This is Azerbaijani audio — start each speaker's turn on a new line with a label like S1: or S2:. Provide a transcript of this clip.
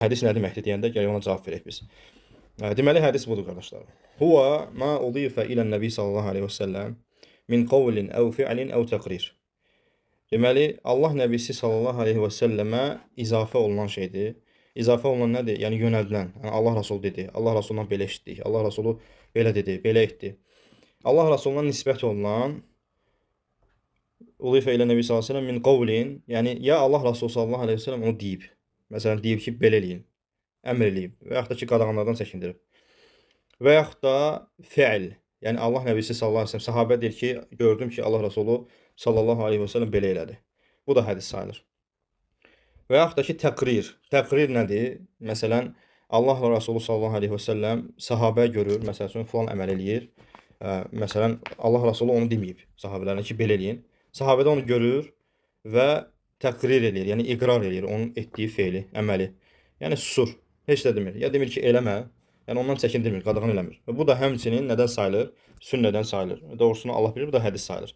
S1: Hədis nə deməkdir deyəndə gələk ona cavab verək biz. Deməli hədis budur qardaşlar. Huwa ma udifa ilə Nəbi sallallahu əleyhi və səlləm min qawlin əv fi'lin əv təqrir. Deməli Allah Nəbisi sallallahu əleyhi və səlləmə izafə olunan şeydir. İzafə olunan nədir? Yəni yönəldilən. Yəni Allah Rəsulu dedi. Allah Rəsulundan belə eşitdik. Allah Rəsulu belə dedi, belə etdi. Allah Rəsulundan nisbət olunan udifa ilə Nəbi sallallahu əleyhi və səlləm min qawlin, yəni ya Allah Rəsulu sallallahu əleyhi və səlləm onu deyib. Məsələn deyib ki, belə eləyin. Əmr eləyib və yaxud da ki, qadağanlardan çəkindirib. Və yaxud da fi'l, yəni Allah Nəbisi sallallahu əleyhi və səlləm sahabə deyir ki, gördüm ki, Allah Rəsulu sallallahu əleyhi və səlləm belə elədi. Bu da hədis sayılır. Və yaxud da ki, təqrir. Təqrir nədir? Məsələn, Allah və Rəsulu sallallahu əleyhi və səlləm sahabəyə görür, məsəl üçün filan əməl eləyir. Məsələn, Allah Rəsulu onu deməyib sahabələrinə ki, belə eləyin. Sahabə də onu görür və təqrir eləyir, yəni iqrar eləyir onun etdiyi feili, əməli. Yəni susur, heç də demir. Ya demir ki, eləmə, yəni ondan çəkindirmir, qadağan eləmir. Və bu da həmçinin nədən sayılır? Sünnədən sayılır. Doğrusunu Allah bilir, bu da hədis sayılır.